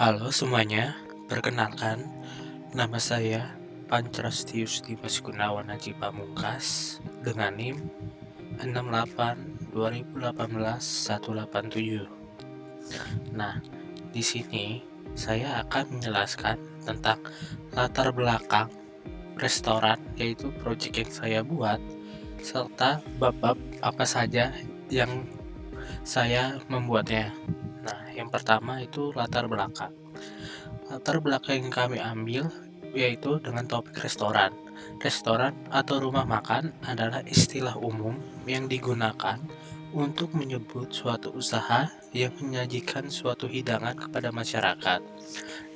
Halo semuanya, perkenalkan nama saya Pantrastius Dimas Gunawan Haji Pamungkas dengan NIM 68 2018 187. Nah, di sini saya akan menjelaskan tentang latar belakang restoran, yaitu proyek yang saya buat, serta bab-bab apa saja yang saya membuatnya. Nah, yang pertama itu latar belakang. Latar belakang yang kami ambil yaitu dengan topik restoran. Restoran atau rumah makan adalah istilah umum yang digunakan untuk menyebut suatu usaha yang menyajikan suatu hidangan kepada masyarakat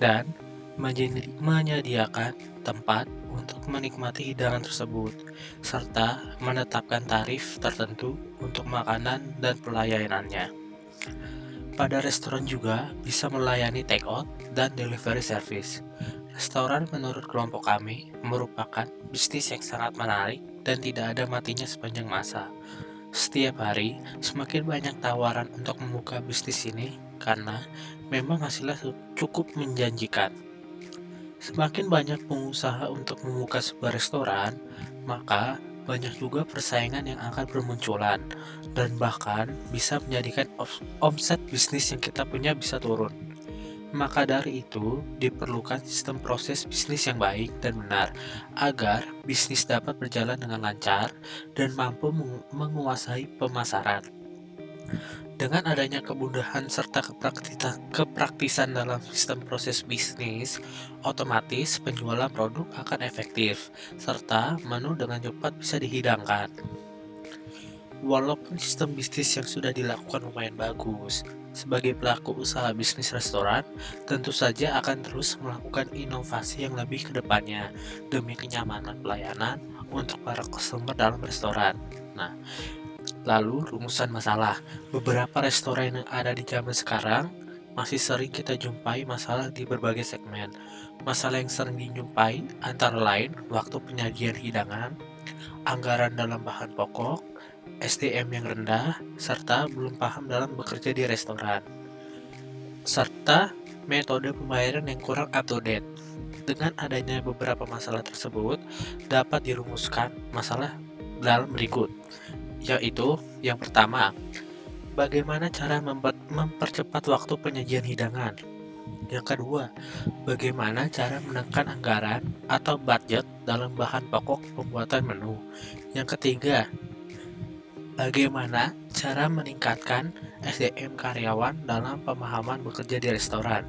dan menyediakan tempat untuk menikmati hidangan tersebut, serta menetapkan tarif tertentu untuk makanan dan pelayanannya. Pada restoran juga bisa melayani take out dan delivery service. Restoran menurut kelompok kami merupakan bisnis yang sangat menarik dan tidak ada matinya sepanjang masa. Setiap hari semakin banyak tawaran untuk membuka bisnis ini karena memang hasilnya cukup menjanjikan. Semakin banyak pengusaha untuk membuka sebuah restoran, maka banyak juga persaingan yang akan bermunculan dan bahkan bisa menjadikan omset bisnis yang kita punya bisa turun. Maka dari itu, diperlukan sistem proses bisnis yang baik dan benar agar bisnis dapat berjalan dengan lancar dan mampu menguasai pemasaran. Dengan adanya kemudahan serta kepraktisan dalam sistem proses bisnis, otomatis penjualan produk akan efektif, serta menu dengan cepat bisa dihidangkan. Walaupun sistem bisnis yang sudah dilakukan lumayan bagus, sebagai pelaku usaha bisnis restoran, tentu saja akan terus melakukan inovasi yang lebih ke depannya demi kenyamanan pelayanan untuk para customer dalam restoran. Nah, lalu rumusan masalah. Beberapa restoran yang ada di zaman sekarang masih sering kita jumpai masalah di berbagai segmen. Masalah yang sering dijumpai antara lain waktu penyajian hidangan, anggaran dalam bahan pokok, SDM yang rendah, serta belum paham dalam bekerja di restoran, serta metode pembayaran yang kurang up to date. Dengan adanya beberapa masalah tersebut, dapat dirumuskan masalah dalam berikut, yaitu yang pertama, bagaimana cara mempercepat waktu penyajian hidangan. Yang kedua, bagaimana cara menekan anggaran atau budget dalam bahan pokok pembuatan menu. Yang ketiga, bagaimana cara meningkatkan SDM karyawan dalam pemahaman bekerja di restoran.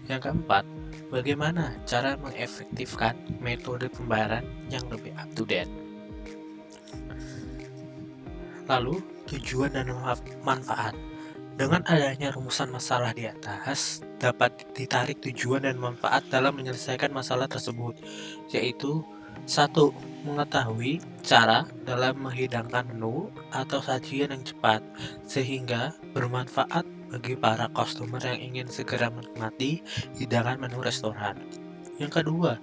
Yang keempat, bagaimana cara mengefektifkan metode pembayaran yang lebih up to date. Lalu, tujuan dan manfaat. Dengan adanya rumusan masalah di atas, dapat ditarik tujuan dan manfaat dalam menyelesaikan masalah tersebut, yaitu 1. Mengetahui cara dalam menghidangkan menu atau sajian yang cepat, sehingga bermanfaat bagi para customer yang ingin segera menikmati hidangan menu restoran. Yang kedua,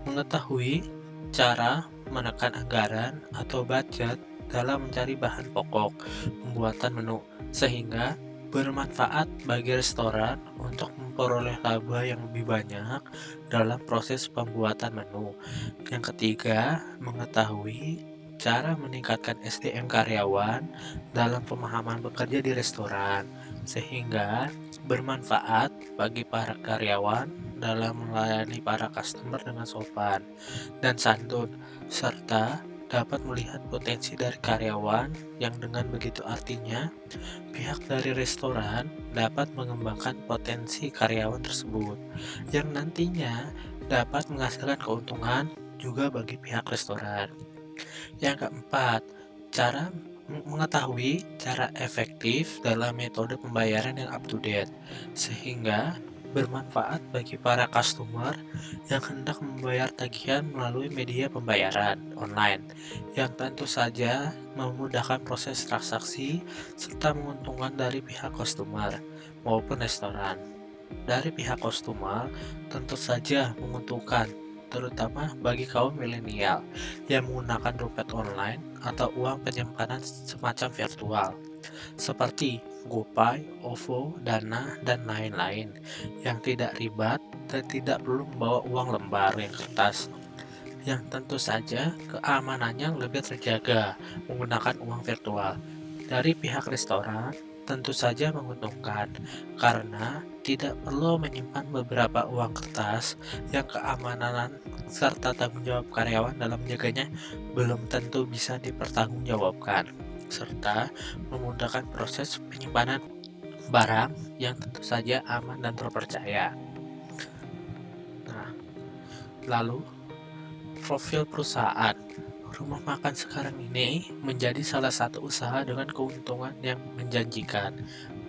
mengetahui cara menekan anggaran atau budget dalam mencari bahan pokok pembuatan menu, sehingga bermanfaat bagi restoran untuk memperoleh laba yang lebih banyak dalam proses pembuatan menu. Yang ketiga, mengetahui cara meningkatkan SDM karyawan dalam pemahaman bekerja di restoran, sehingga bermanfaat bagi para karyawan dalam melayani para customer dengan sopan dan santun, serta dapat melihat potensi dari karyawan yang dengan begitu artinya pihak dari restoran dapat mengembangkan potensi karyawan tersebut yang nantinya dapat menghasilkan keuntungan juga bagi pihak restoran. Yang keempat, cara mengetahui cara efektif dalam metode pembayaran yang up to date, sehingga bermanfaat bagi para customer yang hendak membayar tagihan melalui media pembayaran online, yang tentu saja memudahkan proses transaksi serta menguntungkan dari pihak customer maupun restoran. Dari pihak customer tentu saja menguntungkan, terutama bagi kaum milenial yang menggunakan dompet online atau uang penyimpanan semacam virtual. seperti GoPay, OVO, Dana, dan lain-lain yang tidak ribet dan tidak perlu membawa uang lembar yang kertas, yang tentu saja keamanannya lebih terjaga menggunakan uang virtual. Dari pihak restoran, tentu saja menguntungkan karena tidak perlu menyimpan beberapa uang kertas yang keamanan serta tanggung jawab karyawan dalam menjaganya belum tentu bisa dipertanggungjawabkan, serta memudahkan proses penyimpanan barang yang tentu saja aman dan terpercaya. Nah, lalu profil perusahaan. Rumah makan sekarang ini menjadi salah satu usaha dengan keuntungan yang menjanjikan,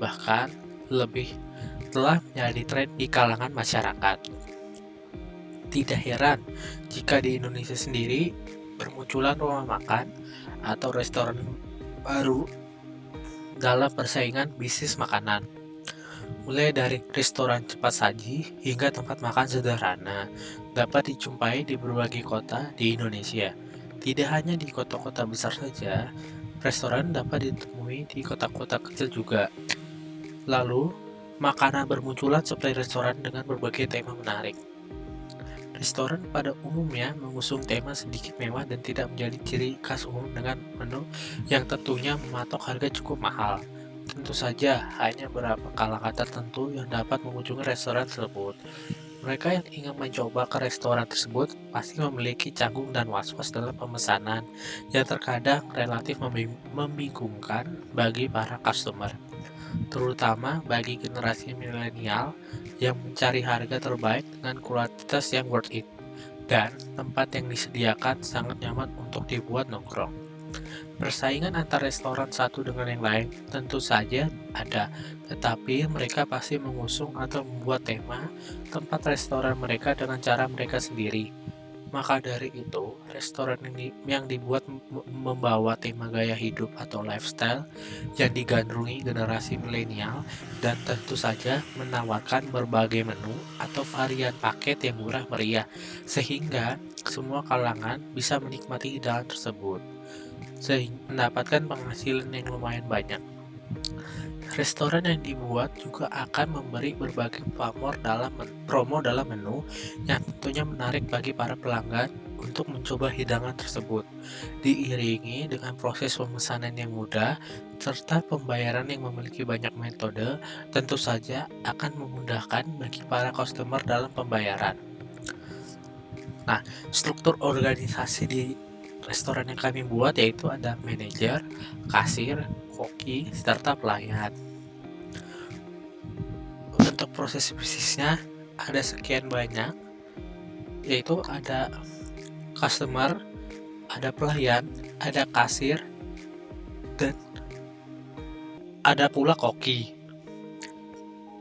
bahkan lebih telah menjadi tren di kalangan masyarakat. Tidak heran jika di Indonesia sendiri bermunculan rumah makan atau restoran baru dalam persaingan bisnis makanan. Mulai dari restoran cepat saji hingga tempat makan sederhana dapat dijumpai di berbagai kota di Indonesia. Tidak hanya di kota-kota besar saja, restoran dapat ditemui di kota-kota kecil juga. Lalu, makanan bermunculan seperti restoran dengan berbagai tema menarik. Restoran pada umumnya mengusung tema sedikit mewah dan tidak menjadi ciri khas umum dengan menu yang tentunya mematok harga cukup mahal. Tentu saja hanya beberapa kalangan tertentu yang dapat mengunjungi restoran tersebut. Mereka yang ingin mencoba ke restoran tersebut pasti memiliki canggung dan was-was dalam pemesanan yang terkadang relatif membingungkan bagi para customer, terutama bagi generasi milenial yang mencari harga terbaik dengan kualitas yang worth it, dan tempat yang disediakan sangat nyaman untuk dibuat nongkrong. Persaingan antar restoran satu dengan yang lain tentu saja ada, tetapi mereka pasti mengusung atau membuat tema tempat restoran mereka dengan cara mereka sendiri. Maka dari itu, restoran yang dibuat membawa tema gaya hidup atau lifestyle yang digandrungi generasi milenial dan tentu saja menawarkan berbagai menu atau varian paket yang murah meriah sehingga semua kalangan bisa menikmati hidangan tersebut sehingga mendapatkan penghasilan yang lumayan banyak. Restoran yang dibuat juga akan memberi berbagai promo dalam menu yang tentunya menarik bagi para pelanggan untuk mencoba hidangan tersebut, diiringi dengan proses pemesanan yang mudah serta pembayaran yang memiliki banyak metode, tentu saja akan memudahkan bagi para customer dalam pembayaran. Nah, struktur organisasi di restoran yang kami buat yaitu ada manajer, kasir, koki, serta pelayan. Untuk proses bisnisnya ada sekian banyak, yaitu ada customer, ada pelayan, ada kasir, dan ada pula koki.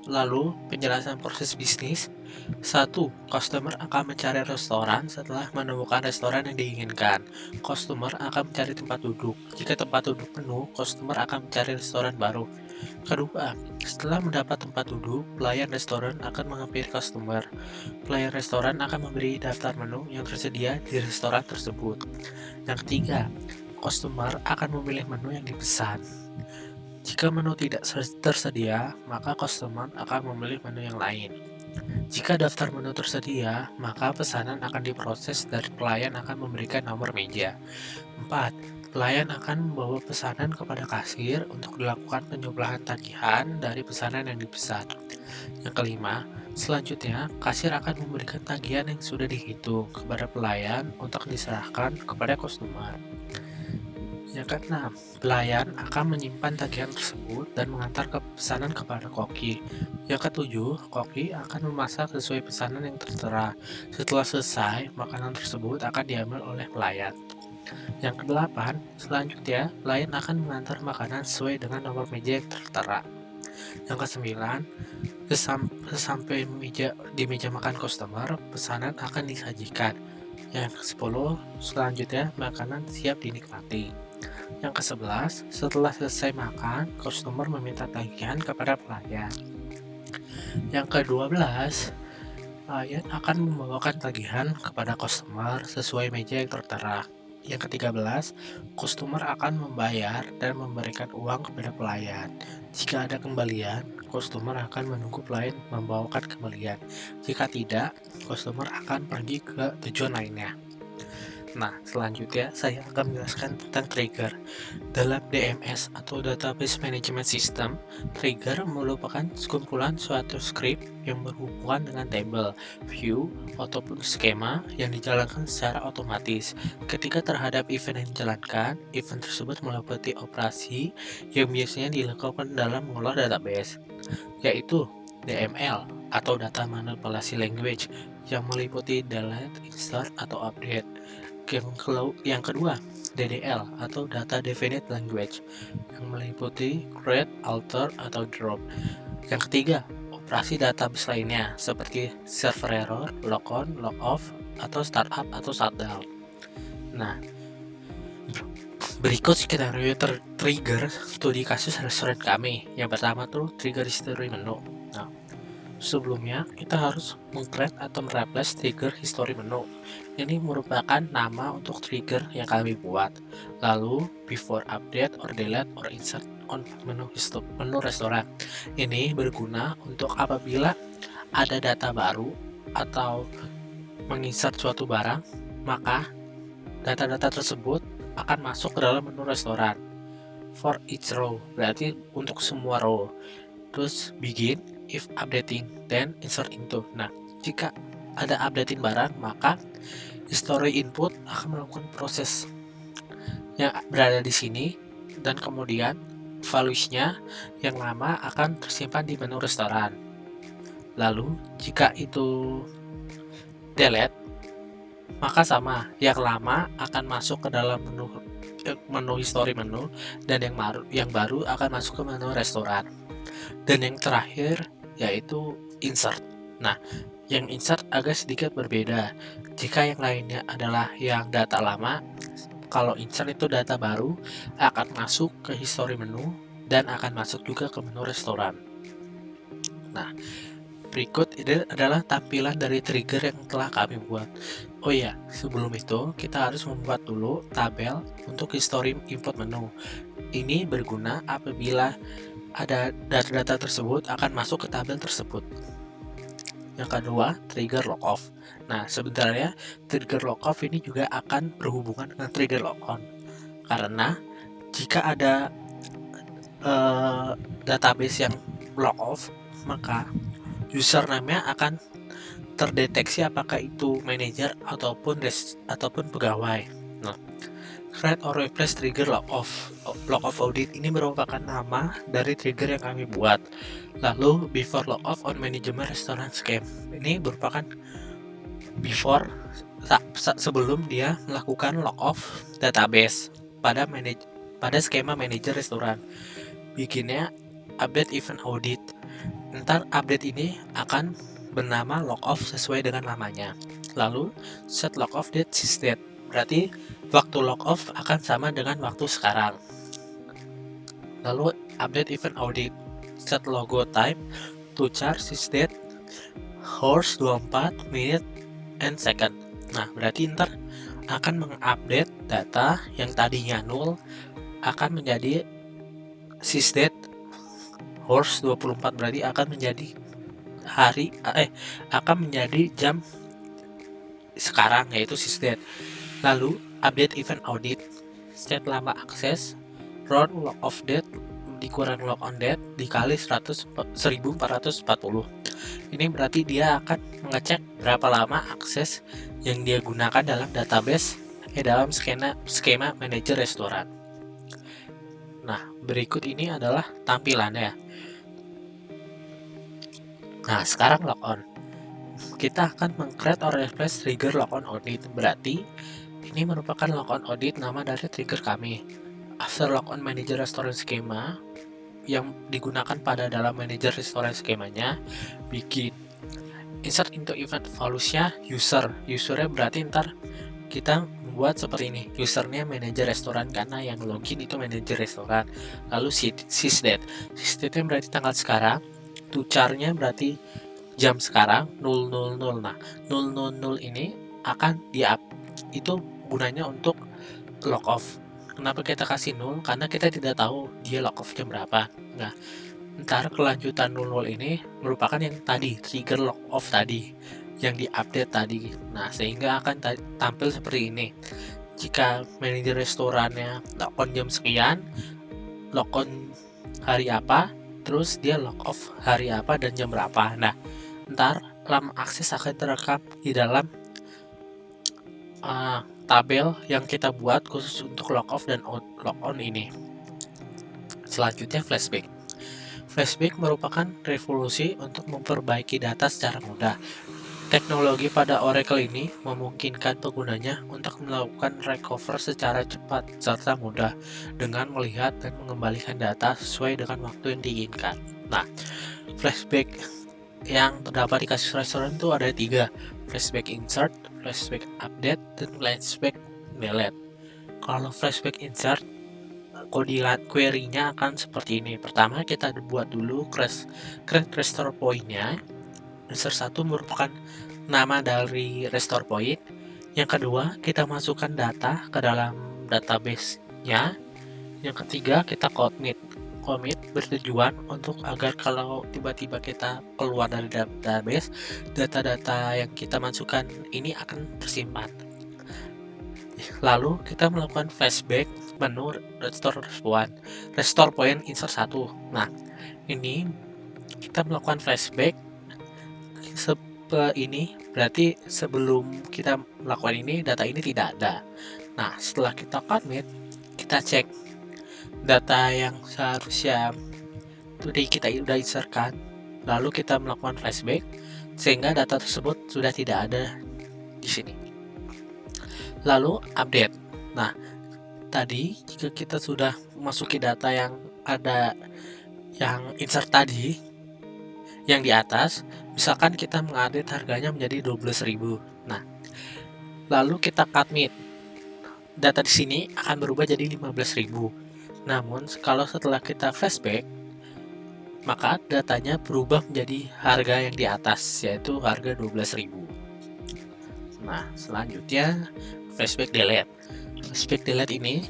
Lalu penjelasan proses bisnis. 1. Customer akan mencari restoran setelah menemukan restoran yang diinginkan. Customer akan mencari tempat duduk. Jika tempat duduk penuh, customer akan mencari restoran baru. Kedua, setelah mendapat tempat duduk, pelayan restoran akan menghampiri customer. Pelayan restoran akan memberi daftar menu yang tersedia di restoran tersebut. Yang ketiga, customer akan memilih menu yang dipesan. Jika menu tidak tersedia, maka customer akan memilih menu yang lain. Jika daftar menu tersedia, maka pesanan akan diproses dan pelayan akan memberikan nomor meja. 4. Pelayan akan membawa pesanan kepada kasir untuk dilakukan penjumlahan tagihan dari pesanan yang dipesan. Yang kelima, selanjutnya kasir akan memberikan tagihan yang sudah dihitung kepada pelayan untuk diserahkan kepada customer. Yang keenam, pelayan akan menyimpan tagihan tersebut dan mengantar pesanan kepada koki. Yang ketujuh, koki akan memasak sesuai pesanan yang tertera. Setelah selesai, makanan tersebut akan diambil oleh pelayan. Yang kedelapan, selanjutnya pelayan akan mengantar makanan sesuai dengan nomor meja yang tertera. Yang kesembilan, sesampai di meja makan customer, pesanan akan disajikan. Yang ke-10, selanjutnya makanan siap dinikmati. Yang ke-11, setelah selesai makan, customer meminta tagihan kepada pelayan. Yang ke-12, pelayan akan membawakan tagihan kepada customer sesuai meja yang tertera. Yang ke-13, customer akan membayar dan memberikan uang kepada pelayan. Jika ada kembalian, customer akan menunggu pelayan membawakan kembalian. Jika tidak, customer akan pergi ke tujuan lainnya. Nah, selanjutnya saya akan menjelaskan tentang trigger. Dalam DMS atau Database Management System, trigger merupakan sekumpulan suatu script yang berhubungan dengan table, view, ataupun skema yang dijalankan secara otomatis. Ketika terhadap event yang dijalankan, event tersebut meliputi operasi yang biasanya dilakukan dalam mengolah database, yaitu DML atau Data Manipulation Language yang meliputi delete, insert, atau update. Yang kedua, DDL atau Data Definite Language yang meliputi create, alter, atau drop. Yang ketiga, operasi database lainnya seperti server error, logon, logoff, atau startup atau shutdown. Nah, berikut skenario trigger studi kasus restoran kami. Yang pertama tuh trigger history menu. Nah, sebelumnya kita harus meng-create atau mereplace trigger history menu. Ini merupakan nama untuk trigger yang kami buat. Lalu before update or delete or insert on menu restoran. Ini berguna untuk apabila ada data baru atau menginsert suatu barang, maka data-data tersebut akan masuk ke dalam menu restoran. For each row, berarti untuk semua row. Terus begin if updating, then insert into. Nah, jika ada updating barang, maka history input akan melakukan proses yang berada di sini, dan kemudian values-nya yang lama akan tersimpan di menu restoran. Lalu jika itu delete, maka sama, yang lama akan masuk ke dalam menu history menu, dan yang baru akan masuk ke menu restoran. Dan yang terakhir yaitu insert. Nah, yang insert agak sedikit berbeda. Jika yang lainnya adalah yang data lama, kalau insert itu data baru akan masuk ke history menu dan akan masuk juga ke menu restoran. Nah, berikut ini adalah tampilan dari trigger yang telah kami buat. Oh iya, sebelum itu kita harus membuat dulu tabel untuk history input menu. Ini berguna apabila ada data-data tersebut akan masuk ke tabel tersebut. Yang kedua, trigger logoff. Nah, sebenarnya trigger logoff ini juga akan berhubungan dengan trigger logon. Karena jika ada database yang logoff, maka username-nya akan terdeteksi apakah itu manajer ataupun pegawai. Nah, create or replace trigger logoff audit ini merupakan nama dari trigger yang kami buat. Lalu before logoff on management restaurant scheme ini merupakan before sebelum dia melakukan logoff database pada skema manager restoran. Bikinnya update event audit. Ntar update ini akan bernama logoff sesuai dengan namanya. Lalu set logoff date sysdate, berarti waktu logoff akan sama dengan waktu sekarang. Lalu update event audit, set logo type to char sysdate hours 24 minute and second. Nah, berarti ntar akan mengupdate data yang tadinya 0 akan menjadi sysdate hours 24, berarti akan menjadi akan menjadi jam sekarang, yaitu sysdate. Lalu update event audit, set lama akses, round log off date dikurang log on date dikali 1440. Ini berarti dia akan mengecek berapa lama akses yang dia gunakan dalam database dalam skema manajer restoran. Nah, berikut ini adalah tampilannya. Nah, sekarang logon. Kita akan meng-create or replace trigger logon audit. Berarti ini merupakan logon audit nama dari trigger kami. After logon manager restoran schema yang digunakan pada dalam manager restoran skemanya, bikin insert into event values-nya usernya berarti ntar kita membuat seperti ini, usernya manajer restoran karena yang login itu manajer restoran. Lalu sysdate nya berarti tanggal sekarang, to char-nya berarti jam sekarang 000. Nah, 000 ini akan itu gunanya untuk log off. Kenapa kita kasih 0? Karena kita tidak tahu dia log off jam berapa. Nah, ntar kelanjutan 00 ini merupakan yang tadi, trigger log off tadi, yang diupdate tadi. Nah, sehingga akan tampil seperti ini. Jika manajer restorannya log on jam sekian, log on hari apa, terus dia log off hari apa dan jam berapa. Nah, ntar lama akses akan terekam di dalam tabel yang kita buat khusus untuk log off dan log on ini. Selanjutnya flashback. Flashback merupakan revolusi untuk memperbaiki data secara mudah. Teknologi pada Oracle ini memungkinkan penggunanya untuk melakukan recover secara cepat serta mudah dengan melihat dan mengembalikan data sesuai dengan waktu yang diinginkan. Nah, flashback yang terdapat di kasus restoran itu ada 3, flashback insert, flashback update, dan flashback delete. Kalau flashback insert, query-nya akan seperti ini. Pertama, kita buat dulu create restore point-nya. Insert 1 merupakan nama dari restore point. Yang kedua, kita masukkan data ke dalam database-nya. Yang ketiga, kita commit bertujuan untuk agar kalau tiba-tiba kita keluar dari database, data-data yang kita masukkan ini akan tersimpan. Lalu kita melakukan flashback menu restore point insert 1. Nah, ini kita melakukan flashback ini berarti sebelum kita melakukan ini data ini tidak ada. Nah, setelah kita commit, kita cek data yang seharusnya tadi kita udah insertkan, lalu kita melakukan flashback sehingga data tersebut sudah tidak ada di sini. Lalu update. Nah, tadi jika kita sudah memasuki data yang ada yang insert tadi yang di atas, misalkan kita mengupdate harganya menjadi 12.000. Nah, lalu kita commit. Data di sini akan berubah jadi 15.000. Namun, kalau setelah kita flashback, maka datanya berubah menjadi harga yang di atas, yaitu harga 12.000. Nah, selanjutnya flashback delete. Flashback delete ini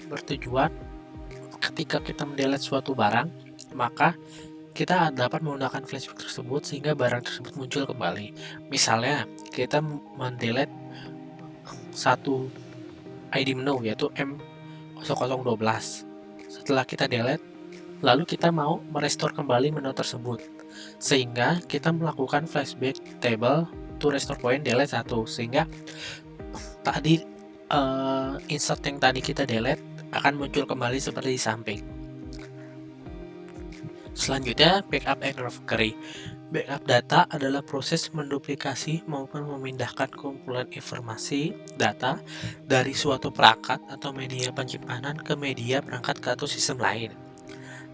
bertujuan ketika kita mendelete suatu barang, maka kita dapat menggunakan flashback tersebut sehingga barang tersebut muncul kembali. Misalnya, kita mendelete satu ID menu yaitu M0012. Setelah kita delete, lalu kita mau merestore kembali menu tersebut. Sehingga kita melakukan flashback table to restore point delete 1. Sehingga tadi insert yang tadi kita delete akan muncul kembali seperti di samping. Selanjutnya, backup and recovery. Backup data adalah proses menduplikasi maupun memindahkan kumpulan informasi data dari suatu perangkat atau media penyimpanan ke media perangkat atau sistem lain.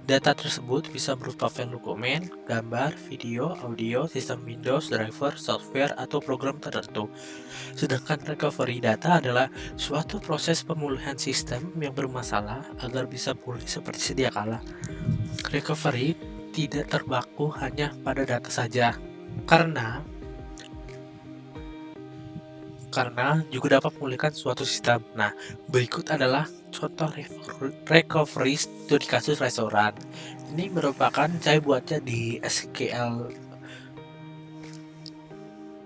Data tersebut bisa berupa file dokumen, gambar, video, audio, sistem Windows, driver, software, atau program tertentu. Sedangkan recovery data adalah suatu proses pemulihan sistem yang bermasalah agar bisa pulih seperti sedia kala. Recovery tidak terbaku hanya pada data saja, karena juga dapat memulihkan suatu sistem. Nah, berikut adalah contoh recovery studi kasus restoran. Ini merupakan saya buatnya di SQL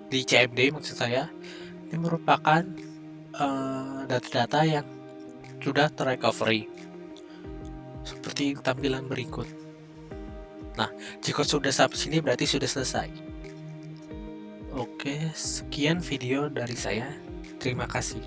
di CMD maksud saya. Ini merupakan data-data yang sudah terrecovery seperti tampilan berikut. Nah, jika sudah sampai sini berarti sudah selesai. Oke, sekian video dari saya. Terima kasih.